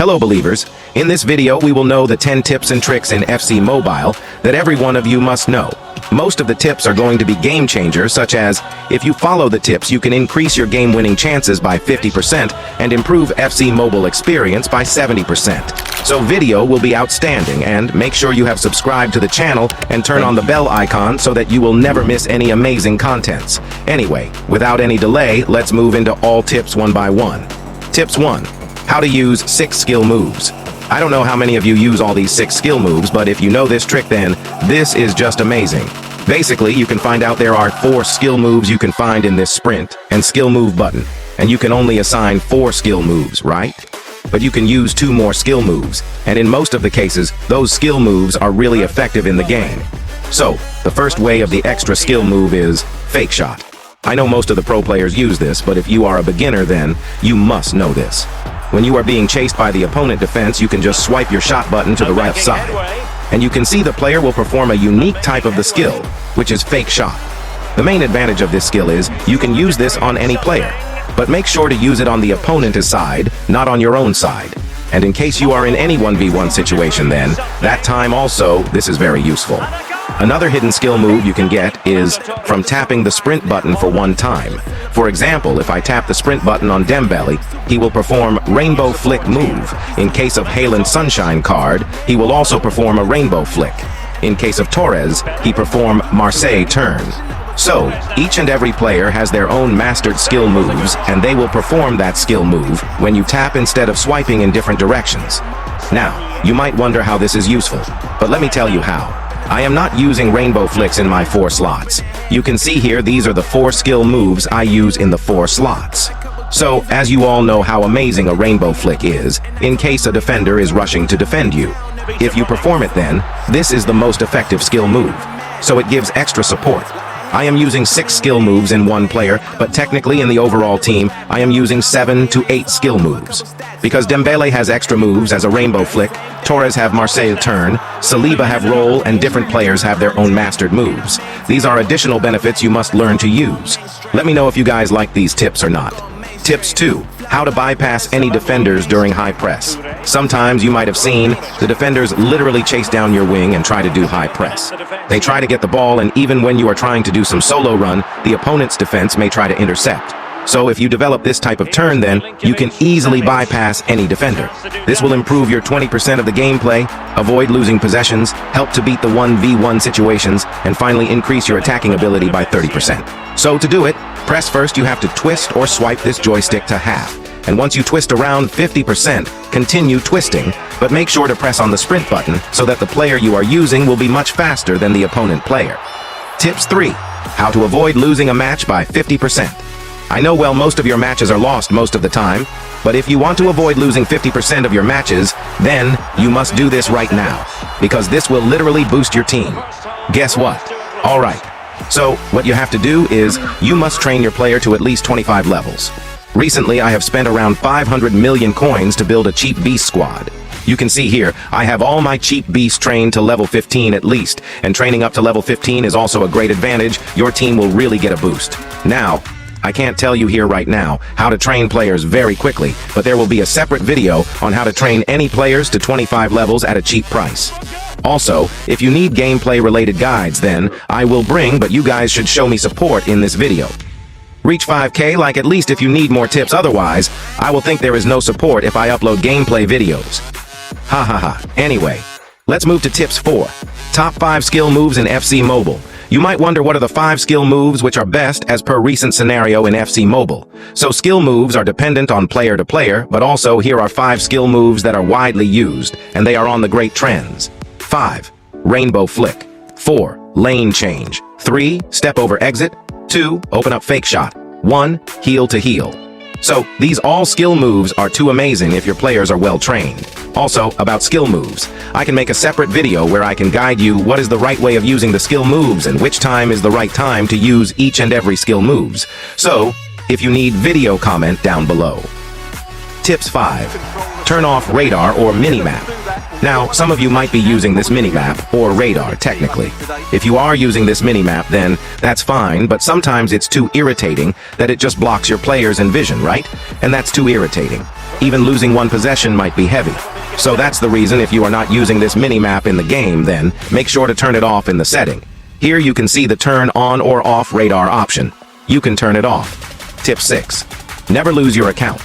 Hello believers, in this video we will know the 10 tips and tricks in FC Mobile that every one of you must know. Most of the tips are going to be game changers, such as, if you follow the tips you can increase your game-winning chances by 50% and improve FC Mobile experience by 70%. So video will be outstanding, and make sure you have subscribed to the channel and turn on the bell icon so that you will never miss any amazing contents. Anyway, without any delay, let's move into all tips one by one. Tips 1. How to use 6 skill moves. I don't know how many of you use all these 6 skill moves, but if you know this trick, then this is just amazing. Basically, you can find out there are 4 skill moves you can find in this sprint and skill move button, and you can only assign 4 skill moves, right? But you can use 2 more skill moves, and in most of the cases, those skill moves are really effective in the game. So, the first way of the extra skill move is fake shot. I know most of the pro players use this, but if you are a beginner, then you must know this. When you are being chased by the opponent defense, you can just swipe your shot button to the right side, and you can see the player will perform a unique type of the skill, which is fake shot. The main advantage of this skill is you can use this on any player, but make sure to use it on the opponent's side, not on your own side. And in case you are in any 1v1 situation, then that time also this is very useful. Another hidden skill move you can get is from tapping the sprint button for one time. For example, if I tap the sprint button on Dembele, he will perform Rainbow Flick move. In case of Haaland Sunshine card, he will also perform a Rainbow Flick. In case of Torres, he perform Marseille turn. So, each and every player has their own mastered skill moves, and they will perform that skill move when you tap instead of swiping in different directions. Now, you might wonder how this is useful, but let me tell you how. I am not using rainbow flicks in my 4 slots. You can see here these are the 4 skill moves I use in the 4 slots. So, as you all know how amazing a rainbow flick is, in case a defender is rushing to defend you. If you perform it then, this is the most effective skill move. So it gives extra support. I am using 6 skill moves in one player, but technically in the overall team, I am using 7 to 8 skill moves. Because Dembele has extra moves as a rainbow flick, Torres have Marseille turn, Saliba have roll, and different players have their own mastered moves. These are additional benefits you must learn to use. Let me know if you guys like these tips or not. Tips 2. How to bypass any defenders during high press. Sometimes you might have seen the defenders literally chase down your wing and try to do high press. They try to get the ball, and even when you are trying to do some solo run, the opponent's defense may try to intercept. So if you develop this type of turn, then you can easily bypass any defender. This will improve your 20% of the gameplay, avoid losing possessions, help to beat the 1v1 situations, and finally increase your attacking ability by 30%. So to do it, press first you have to twist or swipe this joystick to half. And once you twist around 50%, continue twisting, but make sure to press on the sprint button so that the player you are using will be much faster than the opponent player. Tips 3. How to avoid losing a match by 50%. I know well most of your matches are lost most of the time, but if you want to avoid losing 50% of your matches, then you must do this right now, because this will literally boost your team. Guess what? Alright, so what you have to do is you must train your player to at least 25 levels. Recently, I have spent around 500 million coins to build a cheap beast squad. You can see here, I have all my cheap beasts trained to level 15 at least, and training up to level 15 is also a great advantage. Your team will really get a boost. Now, I can't tell you here right now how to train players very quickly, but there will be a separate video on how to train any players to 25 levels at a cheap price. Also, if you need gameplay related guides, then I will bring, but you guys should show me support in this video. Reach 5K like at least if you need more tips, otherwise, I will think there is no support if I upload gameplay videos. Ha ha ha. Anyway, let's move to tips 4. Top 5 skill moves in FC Mobile. You might wonder what are the 5 skill moves which are best as per recent scenario in FC Mobile. So skill moves are dependent on player to player, but also here are 5 skill moves that are widely used, and they are on the great trends. 5. Rainbow Flick. 4. Lane Change. 3. Step over exit. 2. Open up fake shot. 1. Heel to heel. So, these all skill moves are too amazing if your players are well trained. Also, about skill moves, I can make a separate video where I can guide you what is the right way of using the skill moves and which time is the right time to use each and every skill moves. So, if you need video, comment down below. Tips 5. Turn off radar or minimap. Now, some of you might be using this minimap, or radar technically. If you are using this minimap, then that's fine, but sometimes it's too irritating that it just blocks your players and vision, right? And that's too irritating. Even losing one possession might be heavy. So that's the reason if you are not using this minimap in the game, then make sure to turn it off in the setting. Here you can see the turn on or off radar option. You can turn it off. Tip 6. Never lose your account.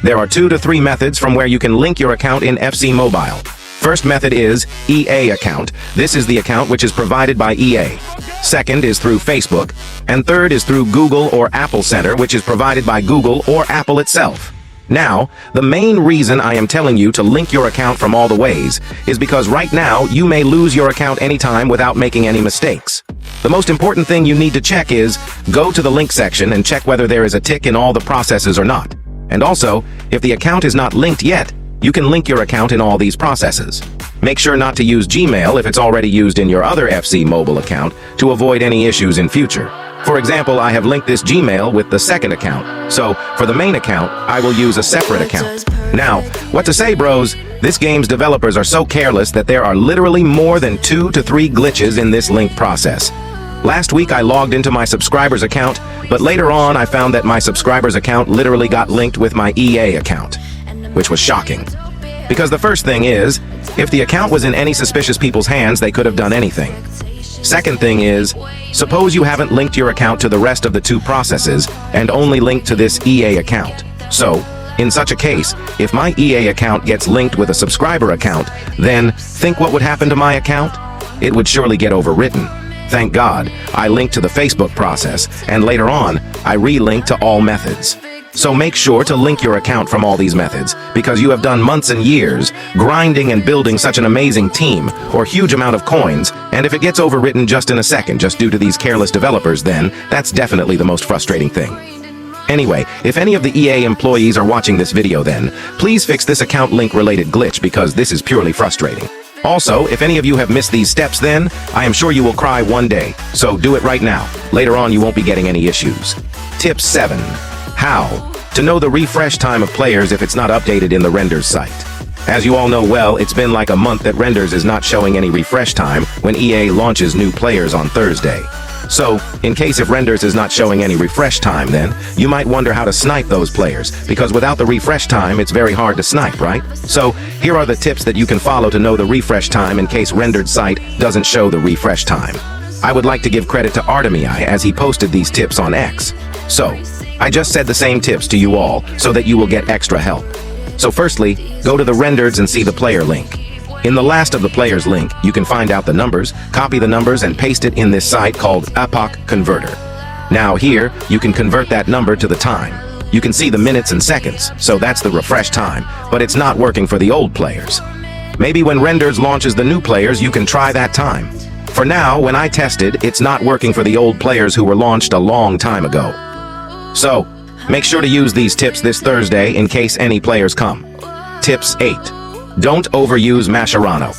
There are 2 to 3 methods from where you can link your account in FC Mobile. First method is EA account. This is the account which is provided by EA. Second is through Facebook. And third is through Google or Apple Center, which is provided by Google or Apple itself. Now, the main reason I am telling you to link your account from all the ways is because right now you may lose your account anytime without making any mistakes. The most important thing you need to check is go to the link section and check whether there is a tick in all the processes or not. And also, if the account is not linked yet, you can link your account in all these processes. Make sure not to use Gmail if it's already used in your other FC mobile account to avoid any issues in future. For example, I have linked this Gmail with the second account, so for the main account, I will use a separate account. Now, what to say, bros? This game's developers are so careless that there are literally more than 2 to 3 glitches in this link process. Last week I logged into my subscriber's account, but later on I found that my subscriber's account literally got linked with my EA account, which was shocking. Because the first thing is, if the account was in any suspicious people's hands, they could have done anything. Second thing is, suppose you haven't linked your account to the rest of the 2 processes and only linked to this EA account. So, in such a case, if my EA account gets linked with a subscriber account, then think what would happen to my account? It would surely get overwritten. Thank God, I linked to the Facebook process, and later on, I re-linked to all methods. So make sure to link your account from all these methods, because you have done months and years grinding and building such an amazing team or huge amount of coins, and if it gets overwritten just in a second just due to these careless developers, then that's definitely the most frustrating thing. Anyway, if any of the EA employees are watching this video, then please fix this account link related glitch, because this is purely frustrating. Also, if any of you have missed these steps, then I am sure you will cry one day, so do it right now. Later on you won't be getting any issues. Tip 7. How to know the refresh time of players if it's not updated in the renders site. As you all know well, it's been like a month that renders is not showing any refresh time when EA launches new players on Thursday. So, in case if renders is not showing any refresh time, then you might wonder how to snipe those players, because without the refresh time, it's very hard to snipe, right? So, here are the tips that you can follow to know the refresh time in case rendered site doesn't show the refresh time. I would like to give credit to Artemii as he posted these tips on X. So, I just said the same tips to you all so that you will get extra help. So firstly, go to the rendered and see the player link. In the last of the player's link, you can find out the numbers, copy the numbers and paste it in this site called Epoch Converter. Now here, you can convert that number to the time. You can see the minutes and seconds, so that's the refresh time, but it's not working for the old players. Maybe when renders launches the new players, you can try that time. For now, when I tested, it's not working for the old players who were launched a long time ago. So, make sure to use these tips this Thursday in case any players come. Tips 8. Don't overuse Mascherano.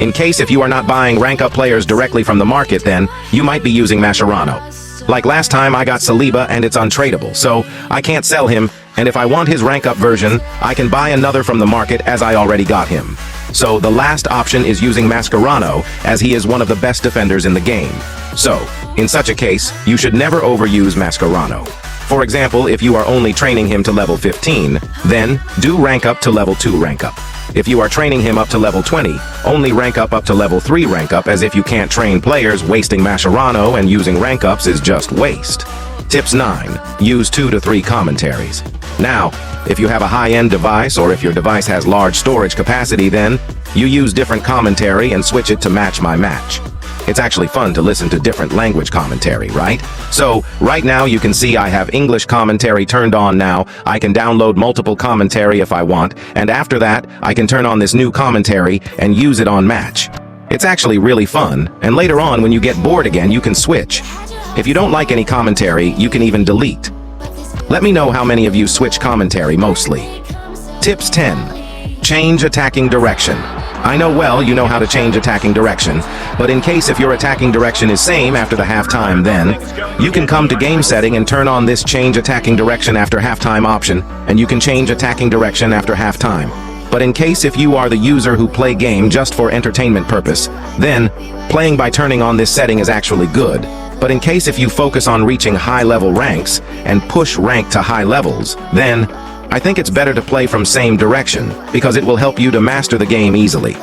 In case if you are not buying rank up players directly from the market, then you might be using Mascherano. Like last time I got Saliba and it's untradable, so I can't sell him, and if I want his rank up version, I can buy another from the market as I already got him. So the last option is using Mascherano, as he is one of the best defenders in the game. So, in such a case, you should never overuse Mascherano. For example, if you are only training him to level 15, then do rank up to level 2 rank up. If you are training him up to level 20, only rank up to level 3 rank up, as if you can't train players, wasting Mascherano and using rank ups is just waste. Tips 9. Use 2 to 3 commentaries. Now, if you have a high-end device or if your device has large storage capacity, then you use different commentary and switch it to match my match. It's actually fun to listen to different language commentary, right? So, right now you can see I have English commentary turned on now. I can download multiple commentary if I want, and after that, I can turn on this new commentary and use it on match. It's actually really fun, and later on when you get bored again, you can switch. If you don't like any commentary, you can even delete. Let me know how many of you switch commentary mostly. Tips 10. Change attacking direction. I know well you know how to change attacking direction, but in case if your attacking direction is same after the halftime, then you can come to game setting and turn on this change attacking direction after halftime option, and you can change attacking direction after halftime. But in case if you are the user who play game just for entertainment purpose, then playing by turning on this setting is actually good. But in case if you focus on reaching high-level ranks and push rank to high levels, then I think it's better to play from same direction because it will help you to master the game easily.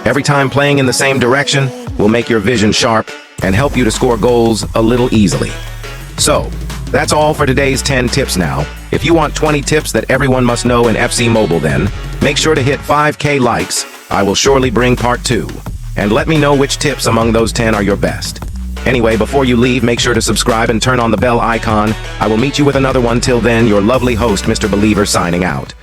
Every time playing in the same direction will make your vision sharp and help you to score goals a little easily. So, that's all for today's 10 tips now. If you want 20 tips that everyone must know in FC Mobile, then make sure to hit 5K likes. I will surely bring part 2. And let me know which tips among those 10 are your best. Anyway, before you leave, make sure to subscribe and turn on the bell icon. I will meet you with another one. Till then, your lovely host, Mr. Believer, signing out.